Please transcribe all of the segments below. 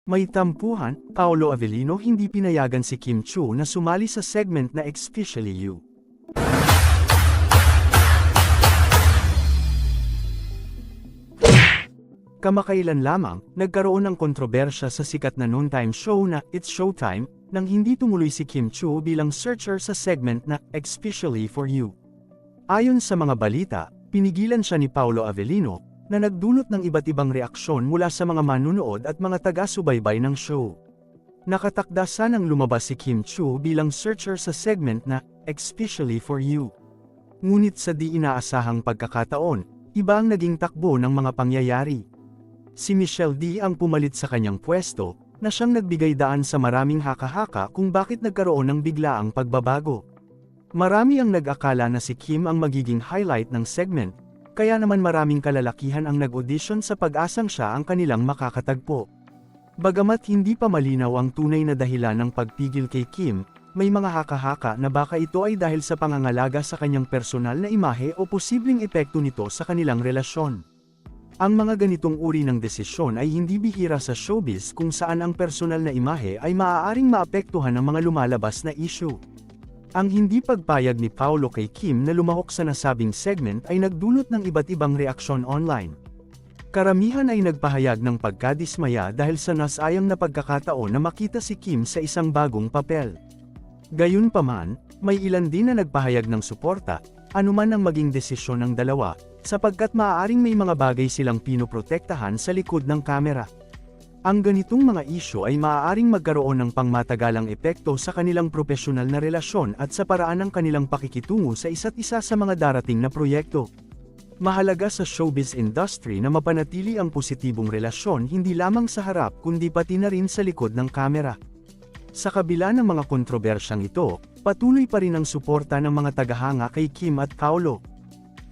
May tampuhan, Paolo Avellino hindi pinayagan si Kim Chiu na sumali sa segment na Especially You. Kamakailan lamang, nagkaroon ng kontrobersya sa sikat na noontime show na It's Showtime, nang hindi tumuloy si Kim Chiu bilang searcher sa segment na Especially for You. Ayon sa mga balita, pinigilan siya ni Paolo Avellino, na nagdulot ng iba't ibang reaksyon mula sa mga manunood at mga taga-subaybay ng show. Nakatakda sanang lumabas si Kim Chiu bilang searcher sa segment na Especially for You. Ngunit sa di inaasahang pagkakataon, iba ang naging takbo ng mga pangyayari. Si Michelle D ang pumalit sa kanyang pwesto, na siyang nagbigay daan sa maraming haka-haka kung bakit nagkaroon ng biglaang pagbabago. Marami ang nag-akala na si Kim ang magiging highlight ng segment, kaya naman maraming kalalakihan ang nag-audition sa pag-asang siya ang kanilang makakatagpo. Bagamat hindi pa malinaw ang tunay na dahilan ng pagpigil kay Kim, may mga haka-haka na baka ito ay dahil sa pangangalaga sa kanyang personal na imahe o posibleng epekto nito sa kanilang relasyon. Ang mga ganitong uri ng desisyon ay hindi bihira sa showbiz kung saan ang personal na imahe ay maaaring maapektuhan ng mga lumalabas na issue. Ang hindi pagpayag ni Paolo kay Kim na lumahok sa nasabing segment ay nagdulot ng iba't ibang reaksyon online. Karamihan ay nagpahayag ng pagkadismaya dahil sa nasayang na pagkakataon na makita si Kim sa isang bagong papel. Gayunpaman, may ilan din na nagpahayag ng suporta, anuman ang maging desisyon ng dalawa, sapagkat maaaring may mga bagay silang pinoprotektahan sa likod ng kamera. Ang ganitong mga isyu ay maaaring magkaroon ng pangmatagalang epekto sa kanilang propesyonal na relasyon at sa paraan ng kanilang pakikitungo sa isa't isa sa mga darating na proyekto. Mahalaga sa showbiz industry na mapanatili ang positibong relasyon hindi lamang sa harap kundi pati na rin sa likod ng kamera. Sa kabila ng mga kontrobersyang ito, patuloy pa rin ang suporta ng mga tagahanga kay Kim at Paolo.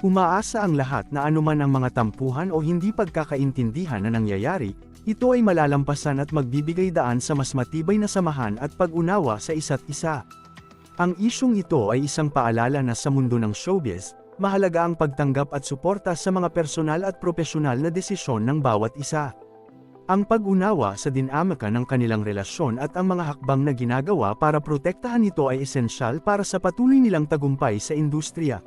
Umaasa ang lahat na anuman ang mga tampuhan o hindi pagkakaintindihan na nangyayari, ito ay malalampasan at magbibigay daan sa mas matibay na samahan at pag-unawa sa isa't isa. Ang isyung ito ay isang paalala na sa mundo ng showbiz, mahalaga ang pagtanggap at suporta sa mga personal at propesyonal na desisyon ng bawat isa. Ang pag-unawa sa dinamika ng kanilang relasyon at ang mga hakbang na ginagawa para protektahan ito ay esensyal para sa patuloy nilang tagumpay sa industriya.